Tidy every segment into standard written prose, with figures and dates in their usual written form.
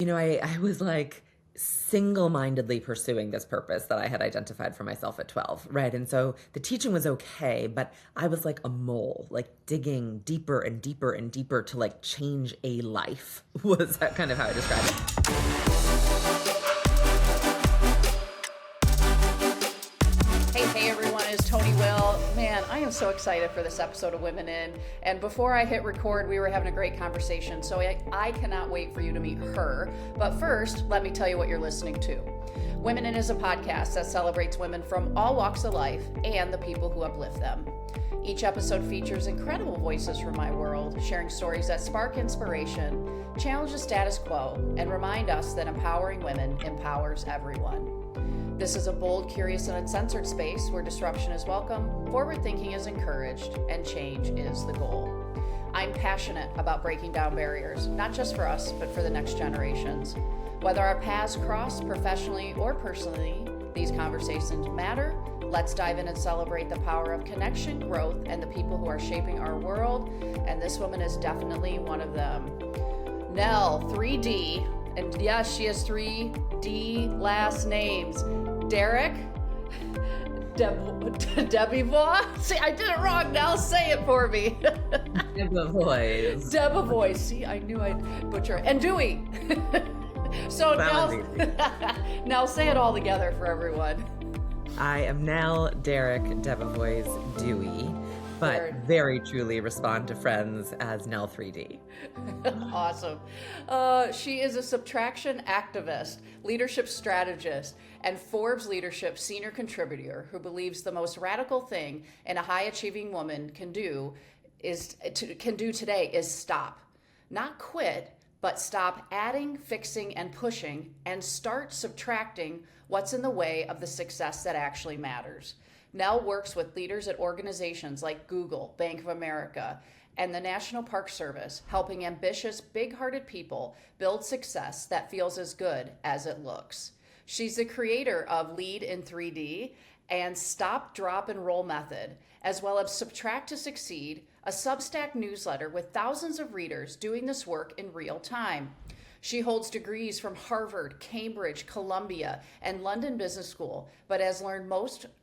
I was like single-mindedly pursuing this purpose that I had identified for myself at 12, right? And so the teaching was okay, but I was like a mole, like digging deeper and deeper and deeper to like change a life was that kind of how I described it. Hey everyone, it's Tony Will. Man, I am so excited for this episode of Women In. And before I hit record, we were having a great conversation, so I cannot wait for you to meet her. But first, let me tell you what you're listening to. Women In is a podcast that celebrates women from all walks of life and the people who uplift them. Each episode features incredible voices from my world, sharing stories that spark inspiration, challenge the status quo, and remind us that empowering women empowers everyone. This is a bold, curious, and uncensored space where disruption is welcome, forward thinking is encouraged, and change is the goal. I'm passionate about breaking down barriers, not just for us, but for the next generations. Whether our paths cross professionally or personally, these conversations matter. Let's dive in and celebrate the power of connection, growth, and the people who are shaping our world. And this woman is definitely one of them. Nell, 3D, and yes, she has 3D last names. Derick Debevoise. See, I did it wrong. Nell, say it for me. Debevoise. Debevoise. See, I knew I'd butcher it. And Dewey. So Nell, say it all together for everyone. I am Nell Derick Debevoise Dewey, but very truly respond to friends as Nell 3D. Awesome. She is a subtraction activist, leadership strategist, and Forbes Leadership senior contributor who believes the most radical thing a high-achieving woman can do today is stop. Not quit, but stop adding, fixing, and pushing, and start subtracting what's in the way of the success that actually matters. Nell works with leaders at organizations like Google, Bank of America, and the National Park Service, helping ambitious, big-hearted people build success that feels as good as it looks. She's the creator of Lead in 3D and Stop, Drop, and Roll method, as well as Subtract to Succeed, a Substack newsletter with thousands of readers doing this work in real time. She holds degrees from Harvard, Cambridge, Columbia, and London Business School, but has learned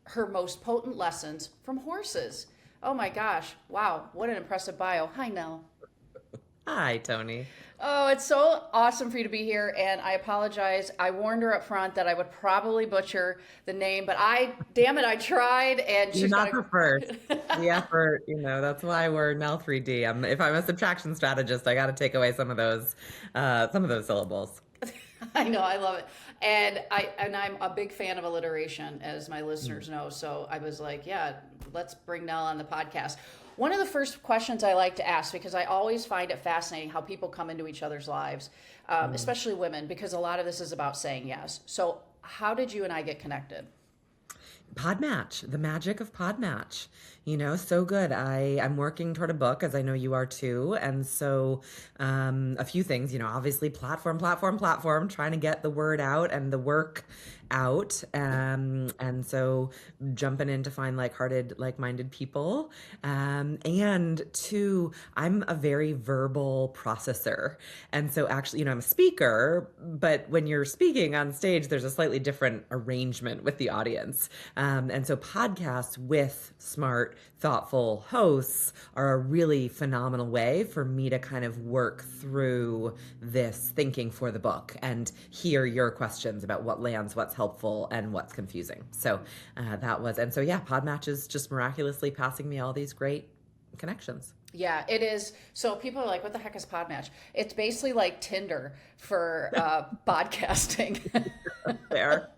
her most potent lessons from horses. Oh my gosh, wow, what an impressive bio. Hi, Nell. Hi, Tony. Oh, it's so awesome for you to be here, and I apologize. I warned her up front that I would probably butcher the name, but I tried, and she's not the first. The effort, that's why we're Nell 3D. If I'm a subtraction strategist, I got to take away some of those syllables. I know, I love it, and I'm a big fan of alliteration, as my listeners know. So I was like, yeah, let's bring Nell on the podcast. One of the first questions I like to ask, because I always find it fascinating how people come into each other's lives, especially women, because a lot of this is about saying yes. So how did you and I get connected? Podmatch, the magic of Podmatch, so good. I'm working toward a book, as I know you are too. And so a few things, obviously platform, trying to get the word out and the work out. And so jumping in to find like-hearted, like-minded people. And two, I'm a very verbal processor. And so actually, I'm a speaker, but when you're speaking on stage, there's a slightly different arrangement with the audience. And so podcasts with smart, thoughtful hosts are a really phenomenal way for me to kind of work through this thinking for the book and hear your questions about what lands, what's helpful, and what's confusing. So Podmatch is just miraculously passing me all these great connections. Yeah, it is. So people are like, what the heck is Podmatch? It's basically like Tinder for podcasting. Fair.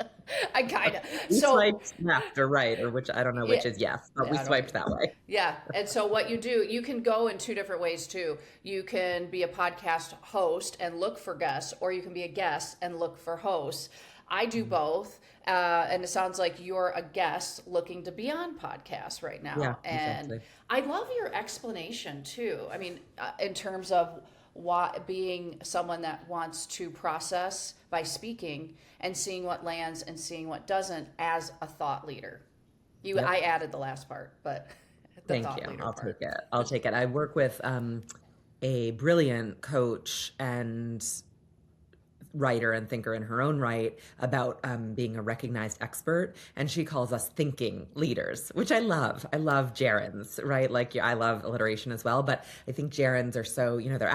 I kind of. We swiped left or right, or which I don't know which is yes, but we swiped that way. Yeah. And so what you do, you can go in two different ways too. You can be a podcast host and look for guests, or you can be a guest and look for hosts. I do both. And it sounds like you're a guest looking to be on podcasts right now. Yeah, and exactly. I love your explanation too. I mean, in terms of being someone that wants to process by speaking and seeing what lands and seeing what doesn't as a thought leader. Yep. I added the last part, but the Thank thought you. leader I'll part. take it. I'll take it. I work with a brilliant coach and writer and thinker in her own right about being a recognized expert. And she calls us thinking leaders, which I love. I love gerunds, right? Like I love alliteration as well. But I think gerunds are so, they're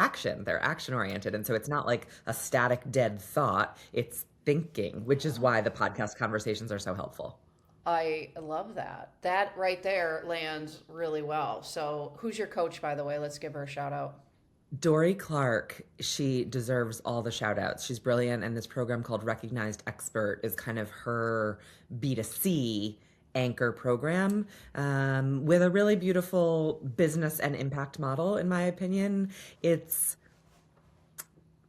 action oriented. And so it's not like a static, dead thought. It's thinking, which is why the podcast conversations are so helpful. I love that. That right there lands really well. So, who's your coach, by the way? Let's give her a shout out. Dory Clark, she deserves all the shout outs. She's brilliant. And this program called Recognized Expert is kind of her B2C anchor program with a really beautiful business and impact model, in my opinion. It's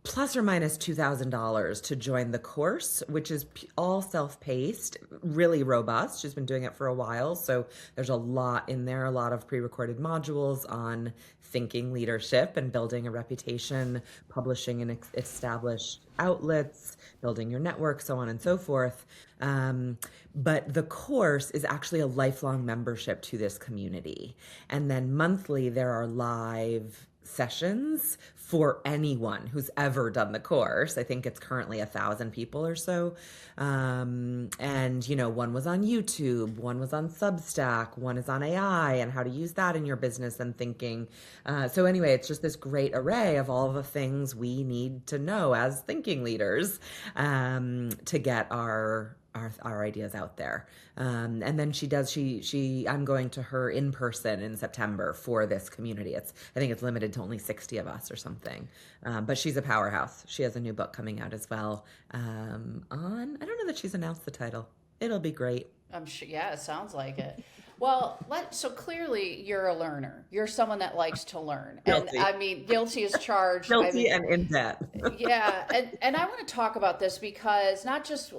plus or minus $2,000 to join the course, which is all self-paced, really robust. She's been doing it for a while, so there's a lot in there, a lot of pre-recorded modules on thinking leadership and building a reputation, publishing in established outlets, building your network, so on and so forth. But the course is actually a lifelong membership to this community. And then monthly, there are live sessions for anyone who's ever done the course. I think it's currently 1,000 people or so. And, one was on YouTube, one was on Substack, one is on AI and how to use that in your business and thinking. So anyway, it's just this great array of all the things we need to know as thinking leaders to get our ideas out there. And then I'm going to her in person in September for this community. I think it's limited to only 60 of us or something. But she's a powerhouse. She has a new book coming out as well. I don't know that she's announced the title. It'll be great. I'm sure. Yeah, it sounds like it. Well, so clearly you're a learner. You're someone that likes to learn. Guilty. And I mean, guilty is charged. Guilty and in debt. Yeah. And I want to talk about this because not just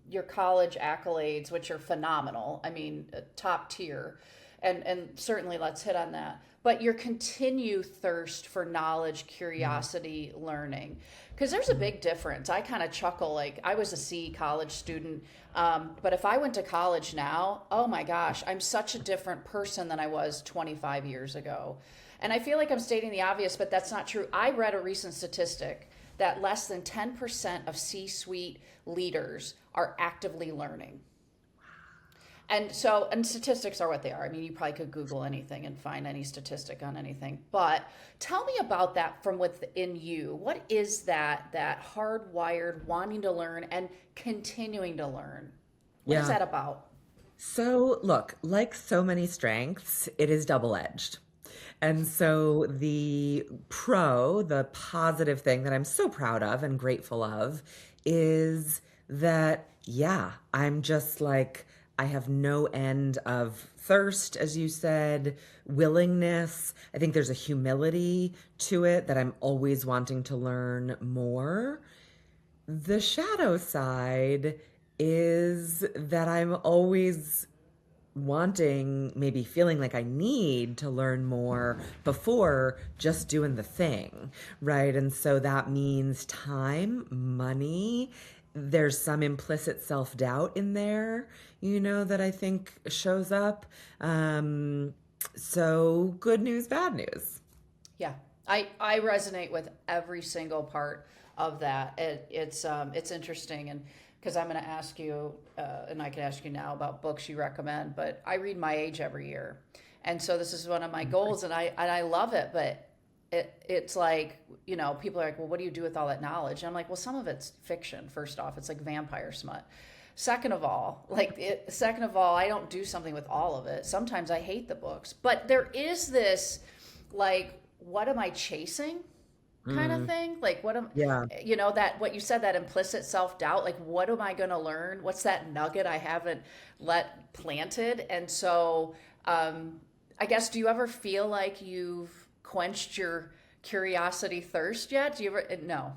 your college accolades, which are phenomenal. I mean, top tier. And certainly let's hit on that. But your continued thirst for knowledge, curiosity, learning. Because there's a big difference. I kind of chuckle, like I was a C college student. But if I went to college now, oh my gosh, I'm such a different person than I was 25 years ago. And I feel like I'm stating the obvious, but that's not true. I read a recent statistic that less than 10% of C-suite leaders are actively learning. And statistics are what they are. I mean, you probably could Google anything and find any statistic on anything. But tell me about that from within you. What is that hardwired wanting to learn and continuing to learn? What is that about? So look, like so many strengths, it is double-edged. And so the positive thing that I'm so proud of and grateful of is that, I'm just like, I have no end of thirst, as you said, willingness. I think there's a humility to it that I'm always wanting to learn more. The shadow side is that I'm always wanting, maybe feeling like I need to learn more before just doing the thing, right? And so that means time, money. There's some implicit self-doubt in there, that I think shows up. So good news, bad news. Yeah, I resonate with every single part of that. It's interesting, and because I'm going to ask you, and I can ask you now about books you recommend, but I read my age every year, and so this is one of my goals, and I love it, but it's like, people are like, well, what do you do with all that knowledge? And I'm like, well, some of it's fiction. First off, it's like vampire smut. Second of all, I don't do something with all of it. Sometimes I hate the books, but there is this, like, what am I chasing kind of thing? Like, that, what you said, that implicit self-doubt, like, what am I going to learn? What's that nugget I haven't let planted? And so, I guess, do you ever feel like you've quenched your curiosity thirst yet? Do you ever? No.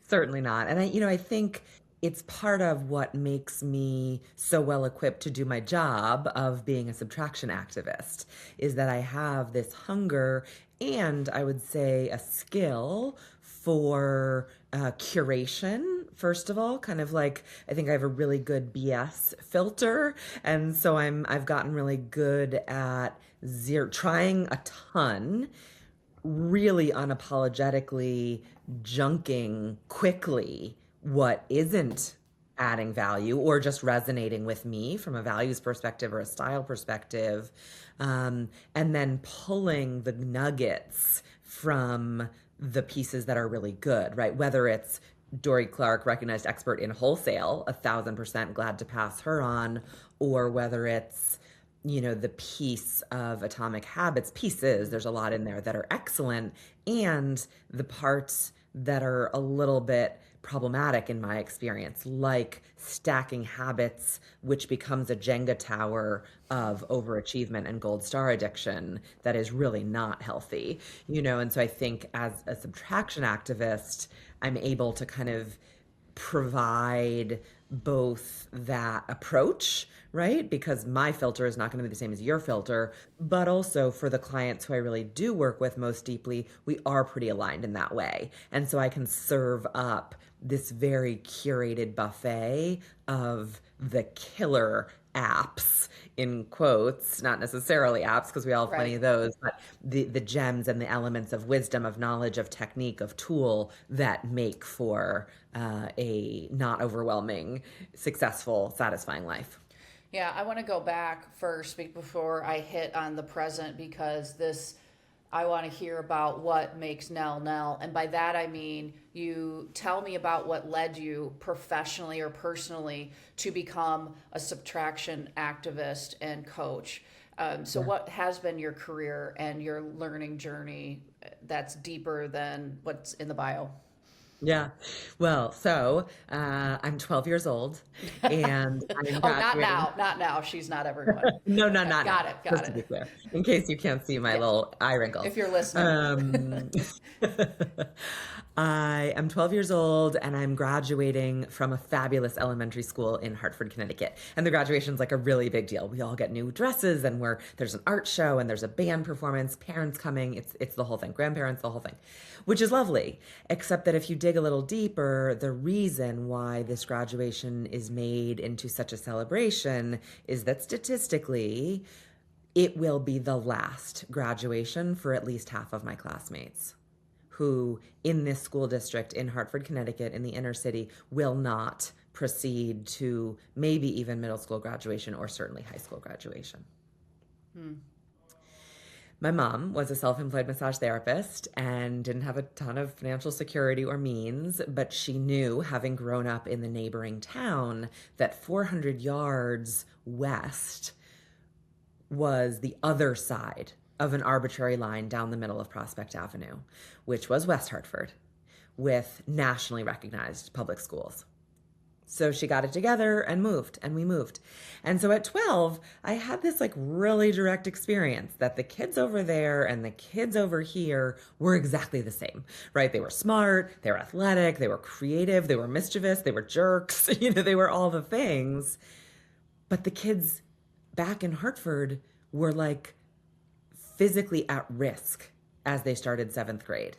Certainly not. And I think it's part of what makes me so well equipped to do my job of being a subtraction activist, is that I have this hunger and, I would say, a skill for curation. First of all, kind of like, I think I have a really good BS filter. And so I've gotten really good at trying a ton, really unapologetically junking quickly what isn't adding value or just resonating with me from a values perspective or a style perspective, and then pulling the nuggets from the pieces that are really good, right? Whether it's Dory Clark, recognized expert in wholesale, 1,000% glad to pass her on, or whether it's, the piece of Atomic Habits pieces, there's a lot in there that are excellent, and the parts that are a little bit problematic in my experience, like stacking habits, which becomes a Jenga tower of overachievement and gold star addiction that is really not healthy, and so I think as a subtraction activist, I'm able to kind of provide both that approach, right? Because my filter is not going to be the same as your filter, but also for the clients who I really do work with most deeply, we are pretty aligned in that way. And so I can serve up this very curated buffet of the killer apps, in quotes, not necessarily apps because we all have plenty of those, but the gems and the elements of wisdom, of knowledge, of technique, of tool that make for a not overwhelming, successful, satisfying life. Yeah, I want to go back first before I hit on the present, because I want to hear about what makes Nell Nell. And by that, I mean, you tell me about what led you professionally or personally to become a subtraction activist and coach. So what has been your career and your learning journey that's deeper than what's in the bio? Yeah. Well, so I'm 12 years old and I'm Oh, not graduating. now. Not now. She's not everyone. No, no, Okay, not got now. it. Got Just to be it. clear, in case you can't see my Yeah, little eye wrinkles. if you're listening. Um, I am 12 years old and I'm graduating from a fabulous elementary school in Hartford, Connecticut. And the graduation's like a really big deal. We all get new dresses and there's an art show and there's a band performance, parents coming, it's the whole thing, grandparents, the whole thing, which is lovely. Except that if you dig a little deeper, the reason why this graduation is made into such a celebration is that statistically, it will be the last graduation for at least half of my classmates who, in this school district in Hartford, Connecticut, in the inner city, will not proceed to maybe even middle school graduation or certainly high school graduation. My mom was a self-employed massage therapist and didn't have a ton of financial security or means, but she knew, having grown up in the neighboring town, that 400 yards west was the other side of an arbitrary line down the middle of Prospect Avenue, which was West Hartford, with nationally recognized public schools. So she got it together and moved, and we moved. And so at 12, I had this like really direct experience that the kids over there and the kids over here were exactly the same, right? They were smart, they were athletic, they were creative, they were mischievous, they were jerks, they were all the things. But the kids back in Hartford were like physically at risk as they started 7th grade.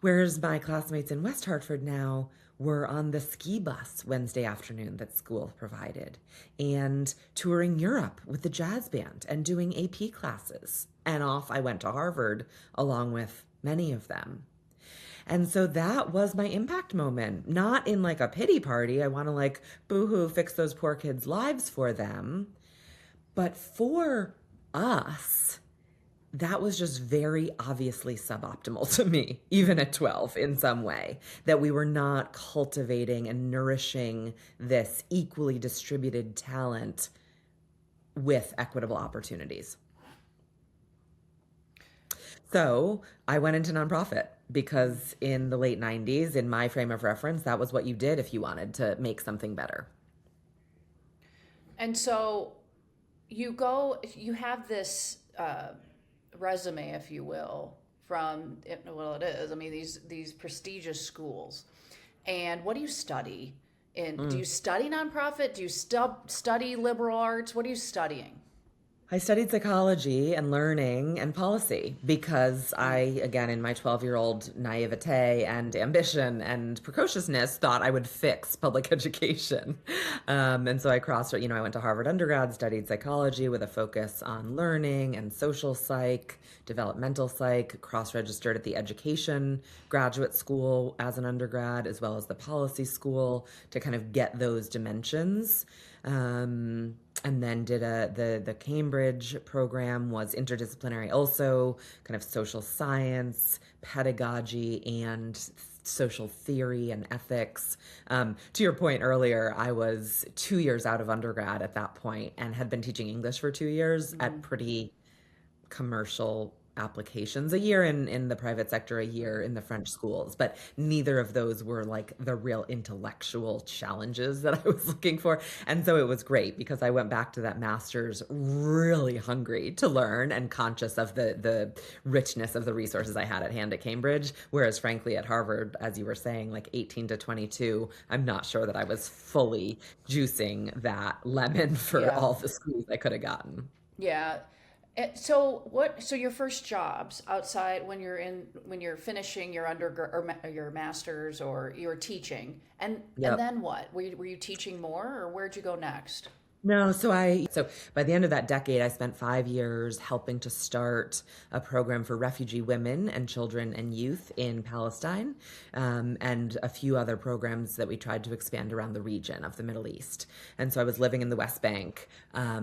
Whereas my classmates in West Hartford now were on the ski bus Wednesday afternoon that school provided and touring Europe with the jazz band and doing AP classes. And off I went to Harvard along with many of them. And so that was my impact moment, not in like a pity party. I want to like boohoo, fix those poor kids' lives for them. But for us, that was just very obviously suboptimal to me, even at 12 in some way, that we were not cultivating and nourishing this equally distributed talent with equitable opportunities. So I went into nonprofit because in the late 90s, in my frame of reference, that was what you did if you wanted to make something better. And so you have this resume, if you will, from, well, it is, I mean, these prestigious schools. And what do you study? Do you study nonprofit? Do you study liberal arts? What are you studying? I studied psychology and learning and policy because I, again, in my 12-year-old naivete and ambition and precociousness, thought I would fix public education. And so I went to Harvard undergrad, studied psychology with a focus on learning and social psych, developmental psych, cross-registered at the education graduate school as an undergrad, as well as the policy school to kind of get those dimensions. And then the Cambridge program was interdisciplinary also, kind of social science, pedagogy, and social theory and ethics. To your point earlier, I was 2 years out of undergrad at that point and had been teaching English for 2 years at pretty commercial applications, a year in the private sector, a year in the French schools, but neither of those were like the real intellectual challenges that I was looking for. And so it was great because I went back to that master's really hungry to learn and conscious of the richness of the resources I had at hand at Cambridge. Whereas frankly, at Harvard, as you were saying, like 18 to 22, I'm not sure that I was fully juicing that lemon for Yeah. all the schools I could have gotten. Yeah. So your first jobs outside when you're finishing your undergrad or your masters or you're teaching and Yep. then what? Were you teaching more or where'd you go next? No, so by the end of that decade, I spent 5 years helping to start a program for refugee women and children and youth in Palestine, and a few other programs that we tried to expand around the region of the Middle East. And so I was living in the West Bank,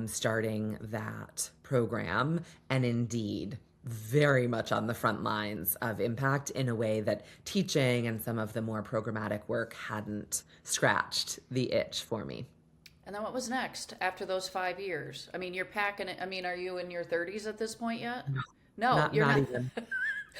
starting that program, and indeed very much on the front lines of impact in a way that teaching and some of the more programmatic work hadn't scratched the itch for me. And then what was next after those 5 years? I mean, you're packing it. I mean, are you in your 30s at this point yet? No, Not you're not not. even.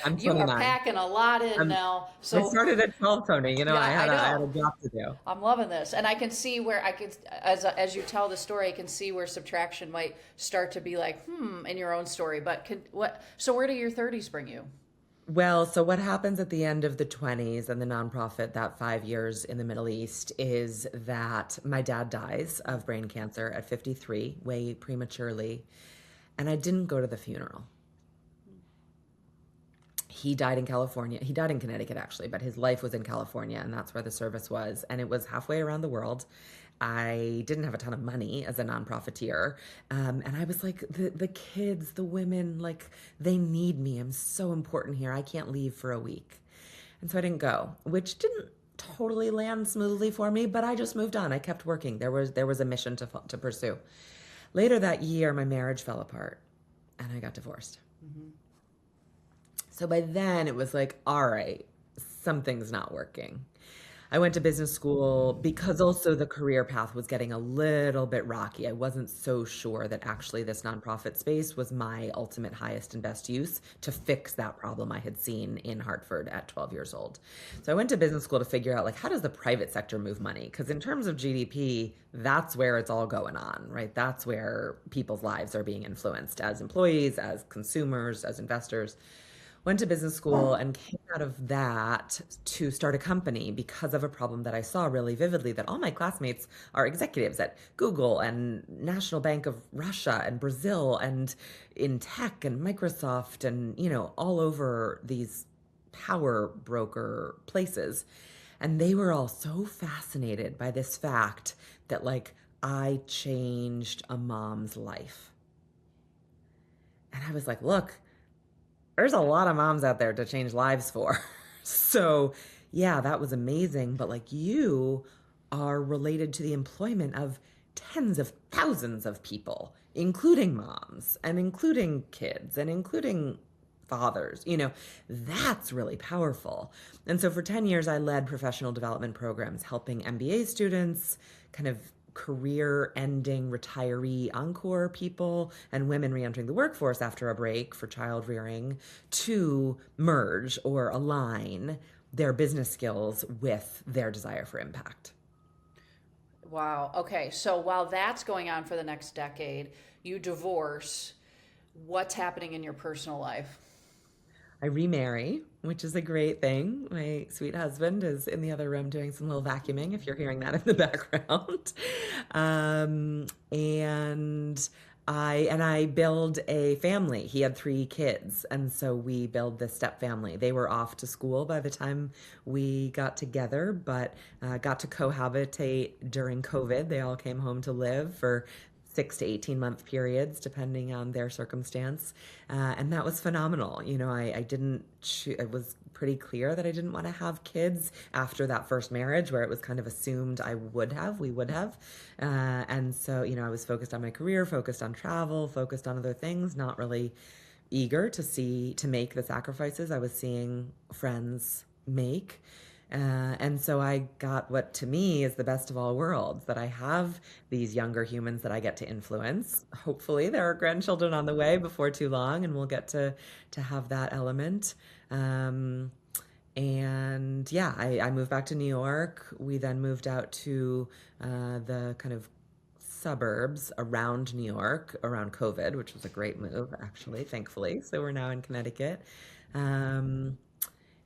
I'm You are 29. packing a lot in now. I So started at 12, Tony. yeah, I I had know. a job to do. I'm loving this, and I can see where I could, as you tell the story, I can see where subtraction might start to be like, in your own story. But what? So where do your 30s bring you? Well, so what happens at the end of the 20s and the nonprofit, that 5 years in the Middle East, is that my dad dies of brain cancer at 53, way prematurely. And I didn't go to the funeral. He died in California. He died in Connecticut, actually, but his life was in California, and that's where the service was. And it was halfway around the world. I didn't have a ton of money as a non-profiteer. And I was like, the kids, the women, like, they need me. I'm so important here. I can't leave for a week. And so I didn't go, which didn't totally land smoothly for me, but I just moved on. I kept working. There was a mission to pursue. Later that year, my marriage fell apart and I got divorced. So by then it was like, all right, something's not working. I went to business school because also the career path was getting a little bit rocky. I wasn't so sure that actually this nonprofit space was my ultimate highest and best use to fix that problem I had seen in Hartford at 12 years old. So I went to business school to figure out like how does the private sector move money? Because in terms of GDP, that's where it's all going on, right? That's where people's lives are being influenced as employees, as consumers, as investors. Went to business school and came out of that to start a company because of a problem that I saw really vividly that all my classmates are executives at Google and National Bank of Russia and Brazil and in tech and Microsoft and, all over these power broker places. And they were all so fascinated by this fact that like I changed a mom's life. And I was like, look, there's a lot of moms out there to change lives for. So, yeah, that was amazing. But like you are related to the employment of tens of thousands of people, including moms and including kids and including fathers. That's really powerful. And so for 10 years, I led professional development programs, helping MBA students kind of career ending retiree encore people and women reentering the workforce after a break for child rearing to merge or align their business skills with their desire for impact. Wow. Okay. So while that's going on for the next decade, you divorce. What's happening in your personal life? I remarry, which is a great thing. My sweet husband is in the other room doing some little vacuuming, if you're hearing that in the background. And I build a family. He had 3 kids, and so we build this step family. They were off to school by the time we got together, but got to cohabitate during COVID. They all came home to live for 6 to 18 month periods, depending on their circumstance, and that was phenomenal. I didn't. It was pretty clear that I didn't want to have kids after that first marriage, where it was kind of assumed we would have. And so, I was focused on my career, focused on travel, focused on other things, not really eager to make the sacrifices I was seeing friends make. And so I got what to me is the best of all worlds, that I have these younger humans that I get to influence. Hopefully there are grandchildren on the way before too long, and we'll get to have that element. Um, and yeah, I moved back to New York. We then moved out to the kind of suburbs around New York around COVID, which was a great move, actually, thankfully. So we're now in Connecticut. Um,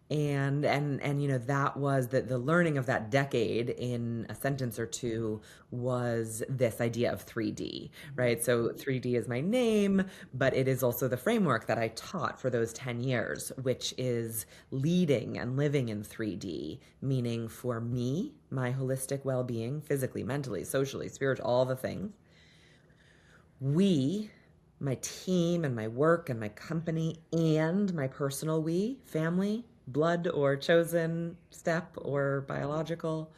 and that was the learning of that decade in a sentence or two was this idea of 3D, right? So 3D is my name, but it is also the framework that I taught for those 10 years, which is leading and living in 3D, meaning for me, my holistic well-being, physically, mentally, socially, spiritually, all the things. We, my team and my work and my company and my personal family, blood or chosen, step or biological,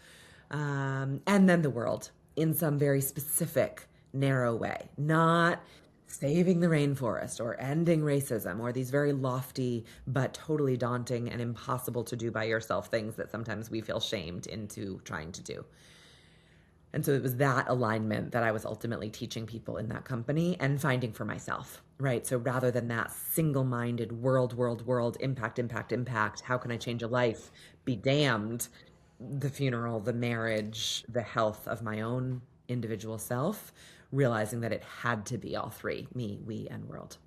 and then the world in some very specific, narrow way, not saving the rainforest or ending racism or these very lofty but totally daunting and impossible to do by yourself things that sometimes we feel shamed into trying to do. And so it was that alignment that I was ultimately teaching people in that company and finding for myself, right? So rather than that single-minded world, impact, how can I change a life? Be damned, the funeral, the marriage, the health of my own individual self, realizing that it had to be all three, me, we, and world.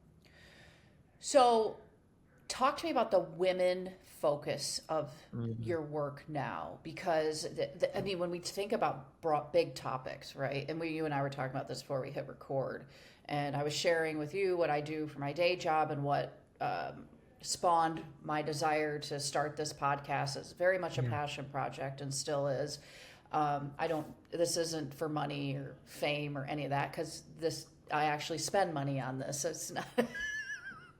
So, talk to me about the women focus of your work now, because I mean, when we think about big topics, right? And you and I were talking about this before we hit record, and I was sharing with you what I do for my day job and what spawned my desire to start this podcast. It's very much a passion project and still is. This isn't for money or fame or any of that, because I actually spend money on this. It's not.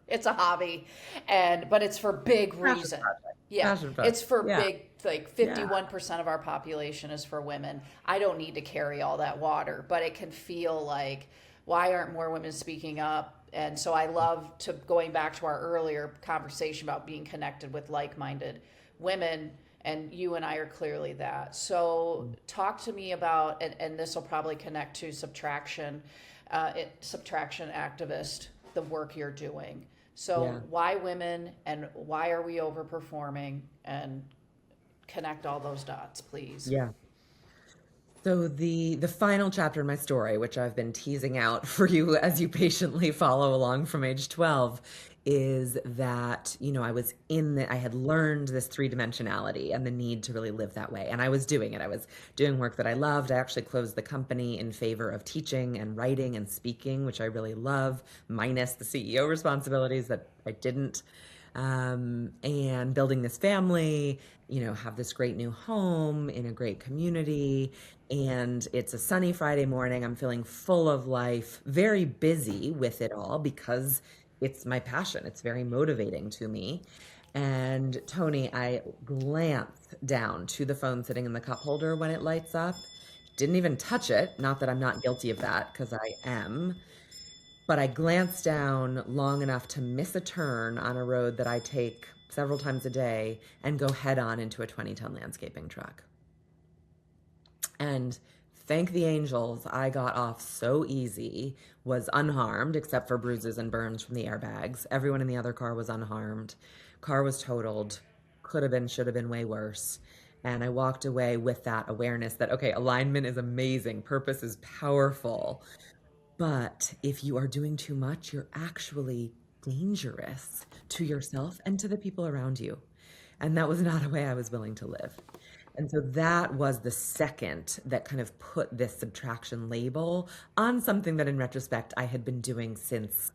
It's a hobby, but it's for big reason. Yeah, it's for big, like 51% of our population is for women. I don't need to carry all that water, but it can feel like, why aren't more women speaking up? And so I love going back to our earlier conversation about being connected with like-minded women, and you and I are clearly that. So talk to me about, and this will probably connect to Subtraction Activist, the work you're doing. So why women, and why are we overperforming, and connect all those dots, please. Yeah. So the final chapter in my story, which I've been teasing out for you as you patiently follow along from age 12, is that, I had learned this three-dimensionality and the need to really live that way. And I was doing it. I was doing work that I loved. I actually closed the company in favor of teaching and writing and speaking, which I really love, minus the CEO responsibilities that I didn't. And building this family, have this great new home in a great community. And it's a sunny Friday morning. I'm feeling full of life, very busy with it all because it's my passion. It's very motivating to me. And Tony, I glance down to the phone sitting in the cup holder when it lights up. Didn't even touch it. Not that I'm not guilty of that, because I am. But I glanced down long enough to miss a turn on a road that I take several times a day and go head on into a 20-ton landscaping truck. And thank the angels, I got off so easy, was unharmed except for bruises and burns from the airbags. Everyone in the other car was unharmed. Car was totaled. Could have been, should have been way worse. And I walked away with that awareness that, okay, alignment is amazing. Purpose is powerful. But if you are doing too much, you're actually dangerous to yourself and to the people around you. And that was not a way I was willing to live. And so that was the second that kind of put this subtraction label on something that in retrospect I had been doing since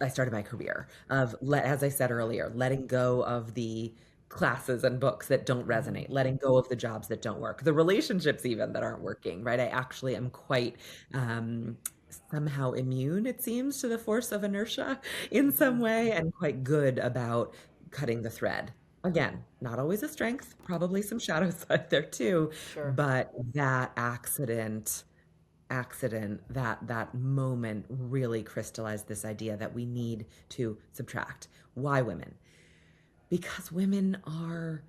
I started my career of as I said earlier, letting go of the classes and books that don't resonate, letting go of the jobs that don't work, the relationships even that aren't working, right? I actually am quite um, somehow immune, it seems, to the force of inertia in some way, and quite good about cutting the thread. Again, not always a strength, probably some shadow side there too, Sure. but that accident, that moment really crystallized this idea that we need to subtract. Why women? Because women are,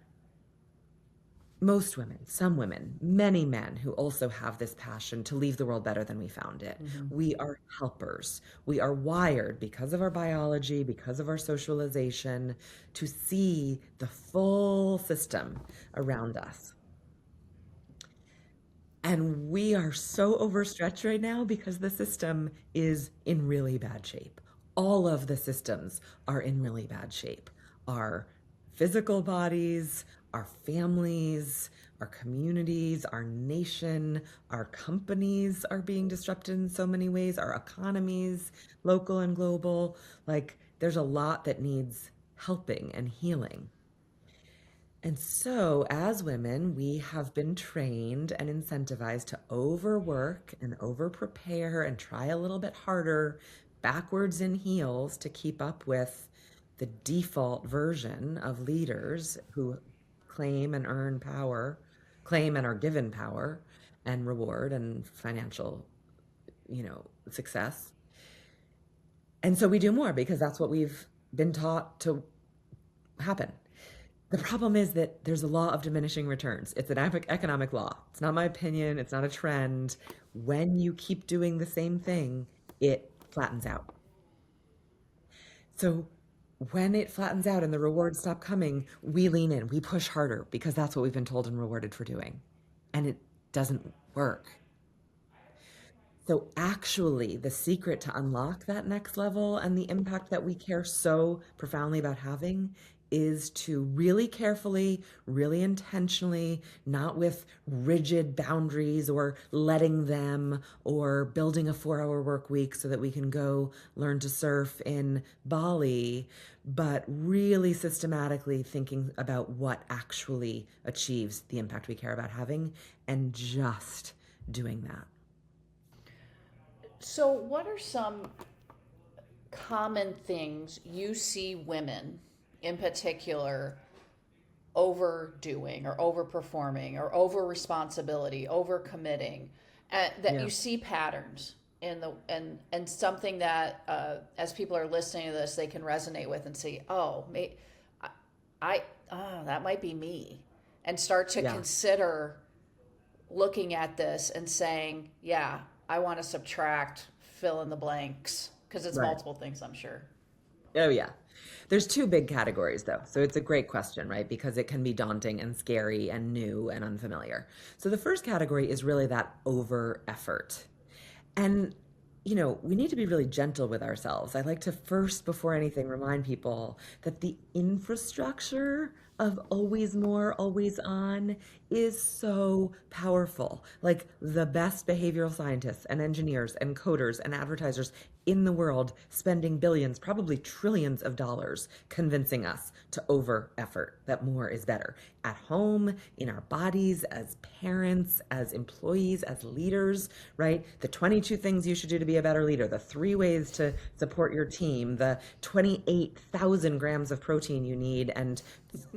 most women, some women, many men who also have this passion to leave the world better than we found it. Mm-hmm. We are helpers. We are wired because of our biology, because of our socialization, to see the full system around us. And we are so overstretched right now because the system is in really bad shape. All of the systems are in really bad shape. Our physical bodies, our families, our communities, our nation, our companies are being disrupted in so many ways, our economies, local and global. Like, there's a lot that needs helping and healing. And so, as women, we have been trained and incentivized to overwork and over prepare and try a little bit harder, backwards in heels, to keep up with the default version of leaders who claim and earn power, claim and are given power and reward and financial, success. And so we do more because that's what we've been taught to happen. The problem is that there's a law of diminishing returns. It's an economic law. It's not my opinion. It's not a trend. When you keep doing the same thing, it flattens out. So when it flattens out and the rewards stop coming, we lean in, we push harder because that's what we've been told and rewarded for doing. And it doesn't work. So actually, the secret to unlock that next level and the impact that we care so profoundly about having is to really carefully, really intentionally, not with rigid boundaries or letting them or building a 4-hour work week so that we can go learn to surf in Bali, but really systematically thinking about what actually achieves the impact we care about having and just doing that. So, what are some common things you see women in particular overdoing or overperforming or over responsibility, over committing, that Yeah. you see patterns in the and something that as people are listening to this they can resonate with and say, oh, oh, that might be me, and start to Yeah. consider looking at this and saying, yeah, I want to subtract, fill in the blanks, because it's Right. multiple things, I'm sure. Oh, yeah. There's two big categories, though. So it's a great question, right? Because it can be daunting and scary and new and unfamiliar. So the first category is really that over effort. And, we need to be really gentle with ourselves. I like to first, before anything, remind people that the infrastructure of always more, always on is so powerful. Like the best behavioral scientists and engineers and coders and advertisers in the world spending billions, probably trillions of dollars convincing us to over effort, that more is better at home, in our bodies, as parents, as employees, as leaders, right? The 22 things you should do to be a better leader, the 3 ways to support your team, the 28,000 grams of protein you need, and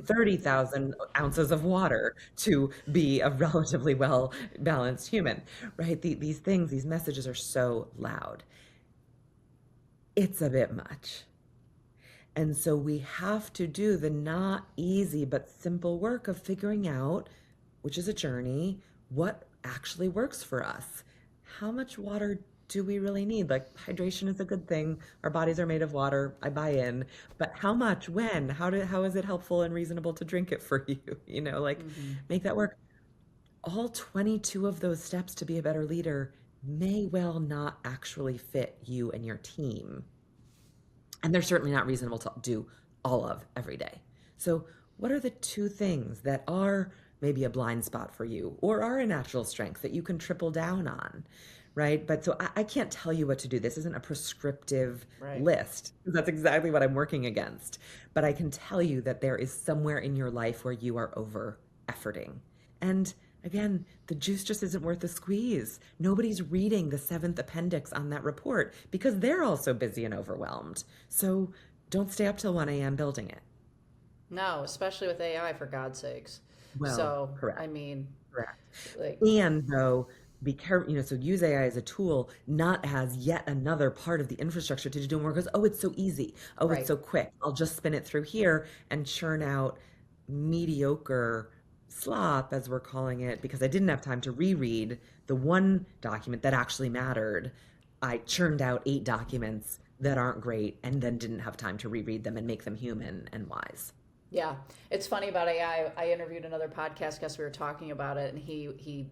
30,000 ounces of water to be a relatively well balanced human, right? These things, these messages are so loud. It's a bit much. And so we have to do the not easy but simple work of figuring out, which is a journey, what actually works for us. How much water do we really need? Like, hydration is a good thing. Our bodies are made of water. I buy in. But how much, when, how is it helpful and reasonable to drink it for you? Mm-hmm. Make that work. All 22 of those steps to be a better leader may well not actually fit you and your team. And they're certainly not reasonable to do all of every day. So, what are the 2 things that are maybe a blind spot for you or are a natural strength that you can triple down on, right? But so I can't tell you what to do. This isn't a prescriptive Right. list. That's exactly what I'm working against. But I can tell you that there is somewhere in your life where you are over efforting. And again, the juice just isn't worth the squeeze. Nobody's reading the 7th appendix on that report because they're also busy and overwhelmed. So don't stay up till 1 a.m. building it. No, especially with AI, for God's sakes. Well, So, correct. I mean, Correct. like, And though, be careful, so use AI as a tool, not as yet another part of the infrastructure to do more because, oh, it's so easy. Oh, it's right. so quick. I'll just spin it through here and churn out mediocre slop, as we're calling it, because I didn't have time to reread the one document that actually mattered. I churned out 8 documents that aren't great and then didn't have time to reread them and make them human and wise. Yeah, it's funny about AI. I interviewed another podcast guest. We were talking about it, and he,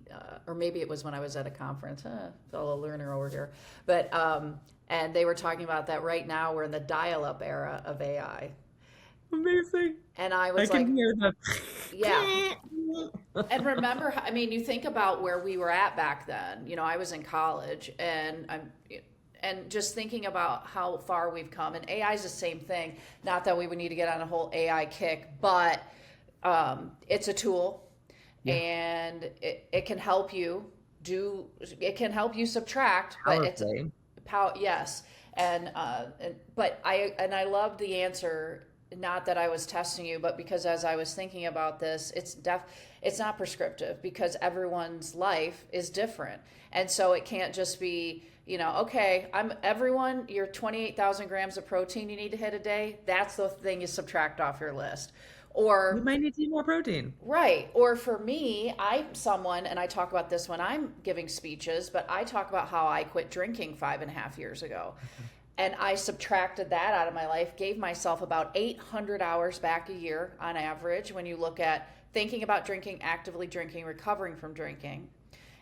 or maybe it was when I was at a conference. Fellow learner over here, but and they were talking about that right now we're in the dial-up era of AI, Amazing. and I I was like, can hear the yeah. And remember, I mean, you think about where we were at back then. I was in college, and just thinking about how far we've come, and AI is the same thing. Not that we would need to get on a whole AI kick, but it's a tool, and it can help you subtract, but powerfully. yes, but I love the answer. Not that I was testing you, but because as I was thinking about this, it's not prescriptive because everyone's life is different, and so it can't just be okay, your 28,000 grams of protein you need to hit a day. That's the thing you subtract off your list. You Or, might need to eat more protein. right. Or for me, I'm someone, and I talk about this when I'm giving speeches, but I talk about how I quit drinking 5.5 years ago. And I subtracted that out of my life, gave myself about 800 hours back a year on average when you look at thinking about drinking, actively drinking, recovering from drinking.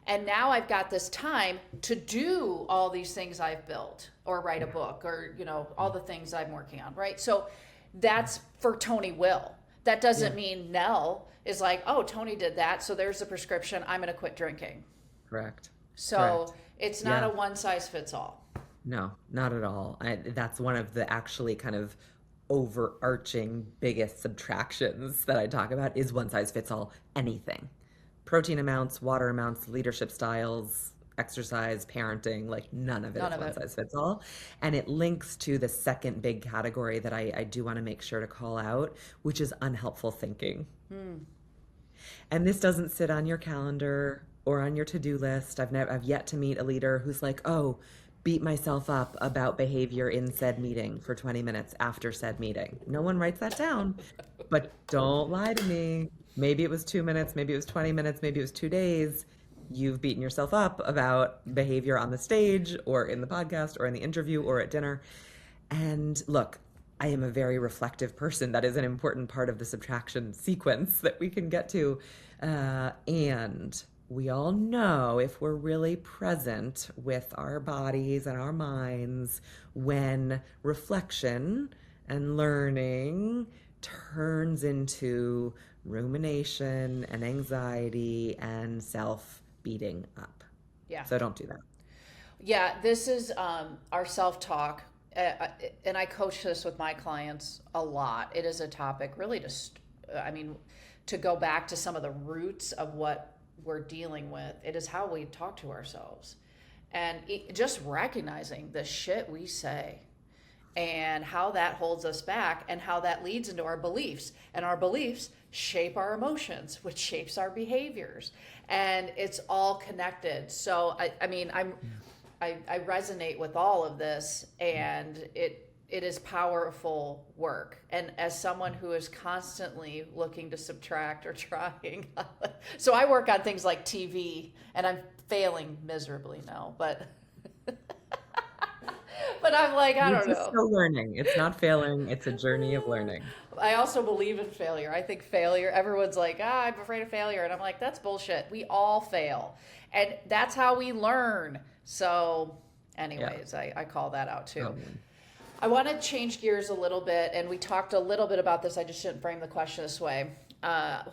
And now I've got this time to do all these things I've built or write a book or, all the things I'm working on, right? So that's for Tony Will. That doesn't mean Nell is like, oh, Tony did that, so there's the prescription, I'm going to quit drinking. Correct. So Correct. it's not a one size fits all. No, not at all. That's one of the actually kind of overarching biggest subtractions that I talk about is one size fits all anything. Protein amounts, water amounts, leadership styles, exercise, parenting, like none of it is one size fits all. And it links to the second big category that I do want to make sure to call out, which is unhelpful thinking. And this doesn't sit on your calendar or on your to-do list. I've yet to meet a leader who's like, oh, beat myself up about behavior in said meeting for 20 minutes after said meeting. No one writes that down, but don't lie to me. Maybe it was 2 minutes, maybe it was 20 minutes, maybe it was 2 days. You've beaten yourself up about behavior on the stage or in the podcast or in the interview or at dinner. And look, I am a very reflective person. That is an important part of the subtraction sequence that we can get to. And we all know if we're really present with our bodies and our minds when reflection and learning turns into rumination and anxiety and self-beating up. Yeah. So don't do that. Yeah, this is our self-talk. And I coach this with my clients a lot. It is a topic really to go back to some of the roots of what we're dealing with. It is how we talk to ourselves and just recognizing the shit we say and how that holds us back and how that leads into our beliefs, and our beliefs shape our emotions, which shapes our behaviors, and it's all connected. So I resonate with all of this, and it is powerful work. And as someone who is constantly looking to subtract or trying, so I work on things like TV, and I'm failing miserably now, but I'm like, I don't know. Still learning. It's not failing. It's a journey of learning. I also believe in failure. I think failure, everyone's like, I'm afraid of failure. And I'm like, that's bullshit. We all fail. And that's how we learn. So anyways, I call that out too. I want to change gears a little bit, and we talked a little bit about this. I just didn't frame the question this way.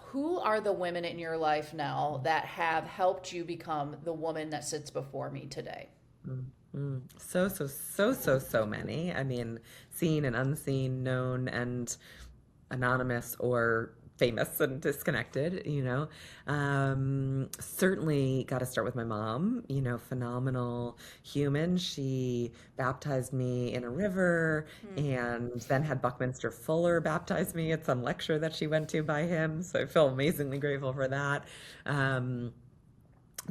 who are the women in your life now that have helped you become the woman that sits before me today? So many. I mean, seen and unseen, known and anonymous or famous and disconnected, certainly got to start with my mom, phenomenal human. She baptized me in a river and then had Buckminster Fuller baptize me at some lecture that she went to by him. So I feel amazingly grateful for that.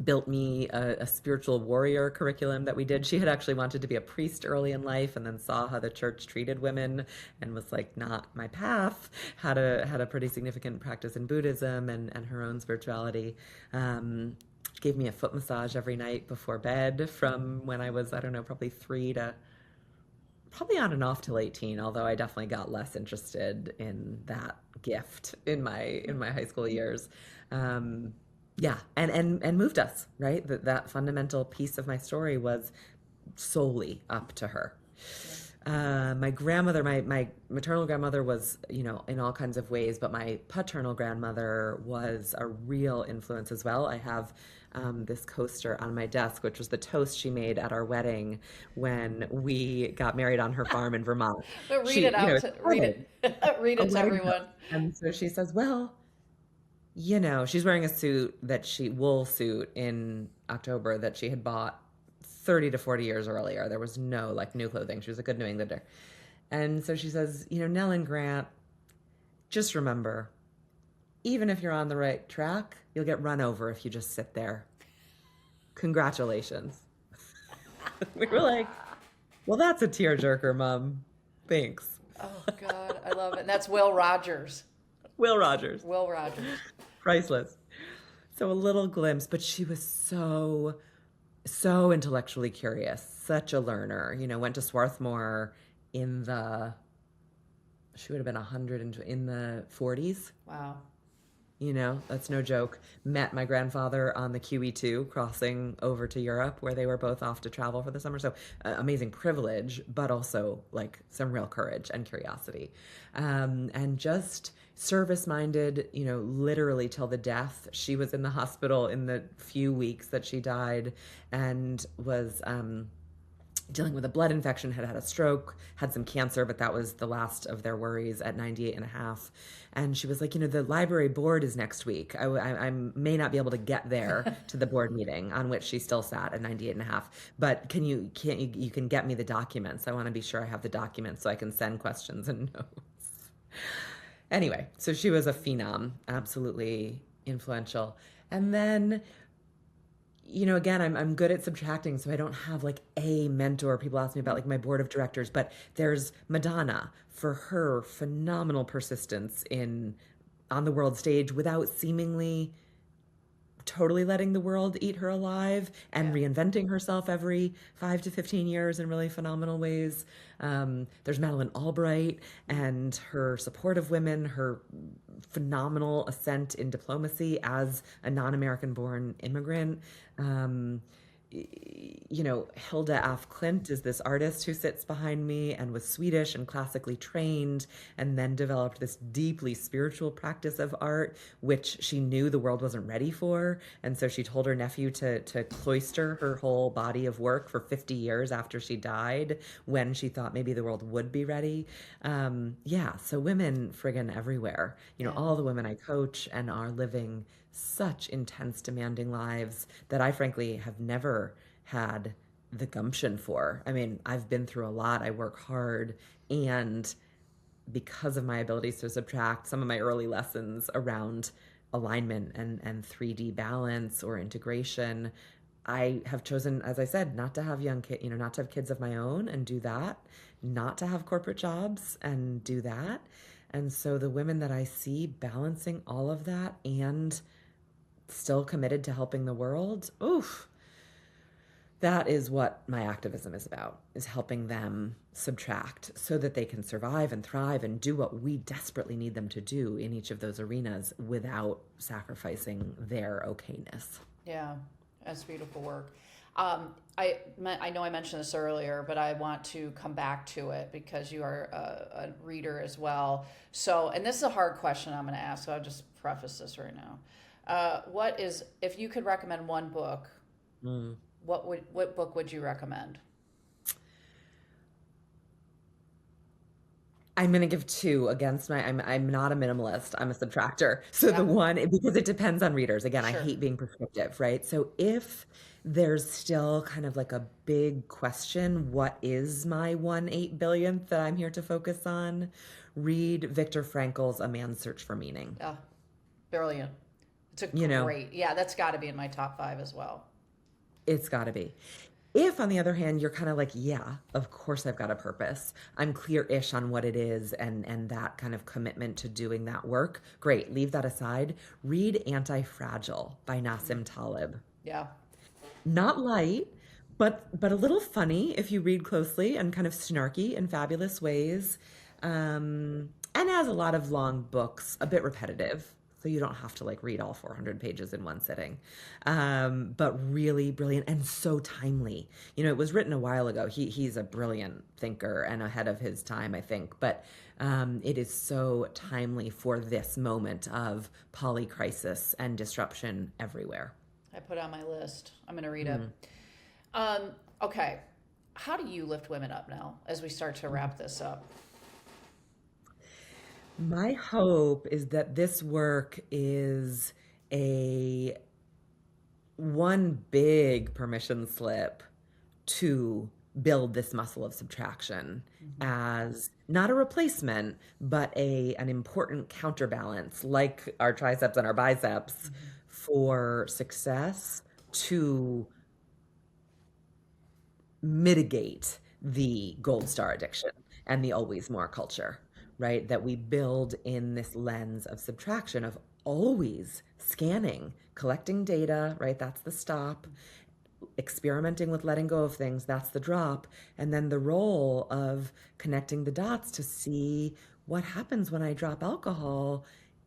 Built me a spiritual warrior curriculum that we did. She had actually wanted to be a priest early in life and then saw how the church treated women and was like, not my path. Had a pretty significant practice in Buddhism and her own spirituality. Gave me a foot massage every night before bed from when I was, I don't know, probably 3 to probably on and off till 18, although I definitely got less interested in that gift in my high school years. Yeah, and moved us, right? That fundamental piece of my story was solely up to her. My grandmother, my maternal grandmother was, in all kinds of ways, but my paternal grandmother was a real influence as well. I have this coaster on my desk, which was the toast she made at our wedding when we got married on her farm in Vermont. But read She, it out. Read started it. Read a it to wedding everyone. toast. And so she says, well, she's wearing a wool suit in October that she had bought 30 to 40 years earlier. There was no new clothing. She was a good New Englander. And so she says, Nell and Grant, just remember, even if you're on the right track, you'll get run over if you just sit there. Congratulations. We were like, well, that's a tearjerker, Mom. Thanks. Oh, God, I love it. And that's Will Rogers. Will Rogers. Will Rogers. Priceless. So a little glimpse, but she was so intellectually curious, such a learner. Went to Swarthmore she would have been 100 in the 40s. Wow. That's no joke. Met my grandfather on the QE2 crossing over to Europe where they were both off to travel for the summer. So amazing privilege, but also some real courage and curiosity. And just service-minded, literally till the death. She was in the hospital in the few weeks that she died and was dealing with a blood infection, had a stroke, had some cancer, but that was the last of their worries at 98 and a half. And she was like, the library board is next week. I may not be able to get there to the board meeting on which she still sat at 98 and a half, but you can get me the documents. I want to be sure I have the documents so I can send questions and notes. Anyway, so she was a phenom, absolutely influential. And then again, I'm good at subtracting, so I don't have a mentor. People ask me about my board of directors, but there's Madonna for her phenomenal persistence on the world stage without seemingly totally letting the world eat her alive and reinventing herself every 5 to 15 years in really phenomenal ways. There's Madeleine Albright and her support of women, her phenomenal ascent in diplomacy as a non-American born immigrant. Hilda af Klint is this artist who sits behind me and was Swedish and classically trained and then developed this deeply spiritual practice of art, which she knew the world wasn't ready for. And so she told her nephew to cloister her whole body of work for 50 years after she died when she thought maybe the world would be ready. So women friggin' everywhere. All the women I coach and are living such intense, demanding lives that I frankly have never had the gumption for. I mean, I've been through a lot. I work hard. And because of my abilities to subtract, some of my early lessons around alignment and 3D balance or integration, I have chosen, as I said, not to have not to have kids of my own and do that, not to have corporate jobs and do that. And so the women that I see balancing all of that and still committed to helping the world, that is what my activism is about, is helping them subtract so that they can survive and thrive and do what we desperately need them to do in each of those arenas without sacrificing their okayness. Yeah, that's beautiful work. I know I mentioned this earlier, but I want to come back to it because you are a reader as well. So, and this is a hard question I'm going to ask, so I'll just preface this right now. If you could recommend one book, what book would you recommend? I'm going to give two against I'm not a minimalist. I'm a subtractor. So Yeah, the one, because it depends on readers. Again, I sure. hate being prescriptive, right? So if there's still kind of like a big question, what is my 1/8 billionth that I'm here to focus on? Read Viktor Frankl's A Man's Search for Meaning. Yeah, brilliant. It's a You know, great, yeah, that's got to be in my top five as well. it's got to be. If, on the other hand, you're kind of like, yeah, of course I've got a purpose. I'm clear-ish on what it is and that kind of commitment to doing that work. Great, leave that aside. Read Anti-Fragile by Nassim Taleb. Yeah. Not light, but a little funny if you read closely and kind of snarky in fabulous ways. And as a lot of long books, a bit repetitive. So you don't have to like read all 400 pages in one sitting. But really brilliant and so timely. You know, it was written a while ago. He's a brilliant thinker and ahead of his time, I think. But it is so timely for this moment of polycrisis and disruption everywhere. I put it on my list. I'm going to read it. Okay. How do you lift women up now as we start to wrap this up? My hope is that this work is a one big permission slip to build this muscle of subtraction as not a replacement, but an important counterbalance, like our triceps and our biceps, for success to mitigate the gold star addiction and the always more culture, right? That we build in this lens of subtraction, of always scanning, collecting data, right? That's the stop. Experimenting with letting go of things, that's the drop. And then the role of connecting the dots to see what happens when I drop alcohol.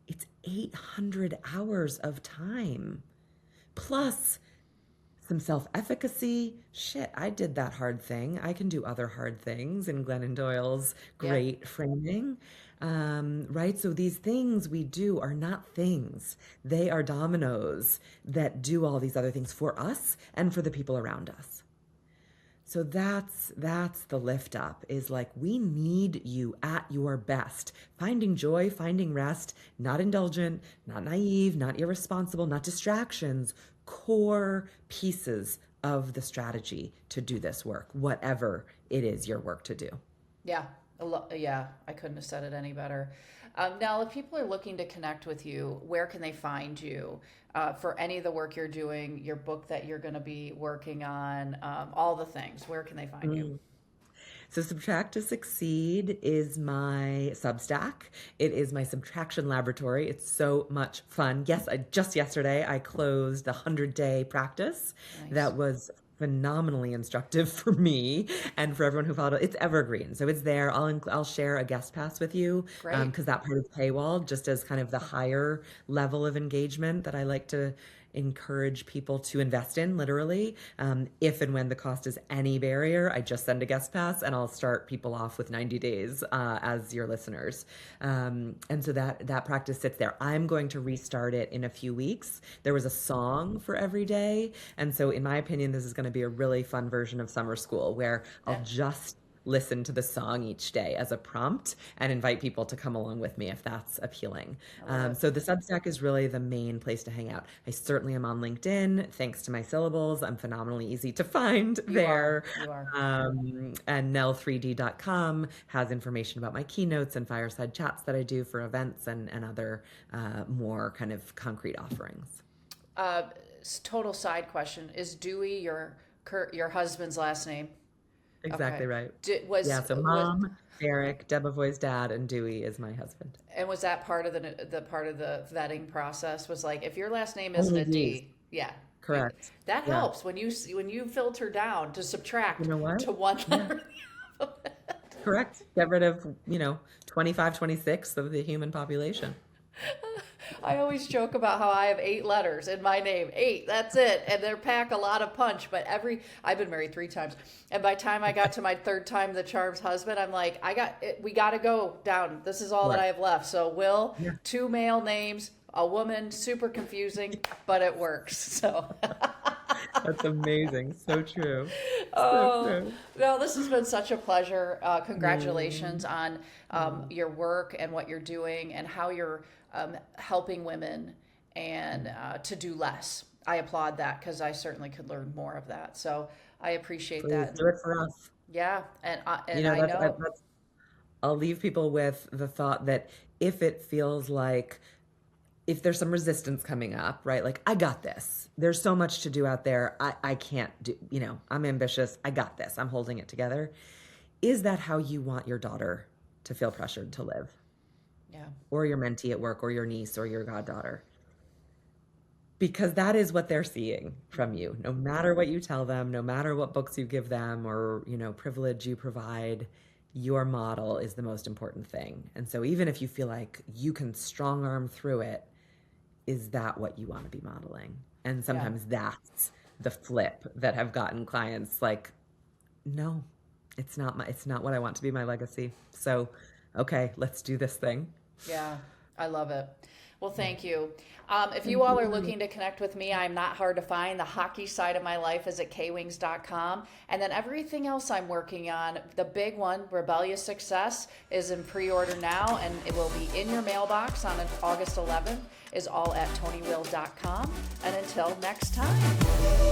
It's 800 hours of time. Plus some self-efficacy. Shit, I did that hard thing. I can do other hard things in Glennon Doyle's Yeah. great framing. Right? So these things we do are not things. They are dominoes that do all these other things for us and for the people around us. So that's the lift up, is like, we need you at your best, finding joy, finding rest, not indulgent, not naive, not irresponsible, not distractions, core pieces of the strategy to do this work, whatever it is your work to do. Yeah. Yeah. I couldn't have said it any better. Now, if people are looking to connect with you, where can they find you for any of the work you're doing, your book that you're going to be working on, all the things? Where can they find you? So Subtract to Succeed is my Substack. It is my subtraction laboratory. It's so much fun. Yes, just yesterday I closed a 100-day practice Nice. that was phenomenally instructive for me and for everyone who followed it. It's evergreen, so it's there. I'll share a guest pass with you Great. because that part is paywall, just as kind of the higher level of engagement that I like to encourage people to invest in, literally. If and when the cost is any barrier, I just send a guest pass and I'll start people off with 90 days as your listeners. And so that practice sits there. I'm going to restart it in a few weeks. There was a song for every day. And so in my opinion, this is going to be a really fun version of summer school where I'll just listen to the song each day as a prompt and invite people to come along with me if that's appealing. So the Substack is really the main place to hang out. I certainly am on LinkedIn. Thanks to my syllables, I'm phenomenally easy to find there. You are. And nell3d.com has information about my keynotes and fireside chats that I do for events and other more kind of concrete offerings. Total side question. Is Dewey your husband's last name? Exactly Okay. right. Was So mom, Derick Debevoise Dad, and Dewey is my husband. and was that part of the part of the vetting process? Was like, if your last name isn't Only a D, yeah, Correct. that Yeah. helps when you filter down to subtract You know what? to one Yeah. letter. Correct. Get rid of, 25, 26 of the human population. I always joke about how I have 8 letters in my name. 8, that's it. And they pack a lot of punch. But I've been married 3 times. And by the time I got to my 3rd time, the charm's husband, I'm like, we got to go down. This is all that Right. I have left. So Will, Yeah. 2 male names, a woman, super confusing, but it works. So, That's amazing. So true. So oh, true. no, this has been such a pleasure. Mm, Congratulations on mm, your work and what you're doing and how you're helping women and mm. to do less. I applaud that because I certainly could learn more of that. So I appreciate Please that. do it for us. Yeah, You and know, I know. that's I'll leave people with the thought that if it feels like if there's some resistance coming up, right? Like, I got this. There's so much to do out there. I can't do, I'm ambitious. I got this. I'm holding it together. Is that how you want your daughter to feel pressured to live? Yeah, Or your mentee at work, or your niece, or your goddaughter? Because that is what they're seeing from you. No matter what you tell them, no matter what books you give them, or, privilege you provide, your model is the most important thing. And so even if you feel like you can strong arm through it, is that what you want to be modeling? And yeah, sometimes that's the flip that have gotten clients like, no, it's not what I want to be my legacy. So, okay, let's do this thing. yeah. I love it. Well, thank you. If you Thank all are you. looking to connect with me, I'm not hard to find. The hockey side of my life is at kwings.com. And then everything else I'm working on, the big one, Rebellious Success, is in pre order now and it will be in your mailbox on August 11th, is all at tonywill.com. And until next time.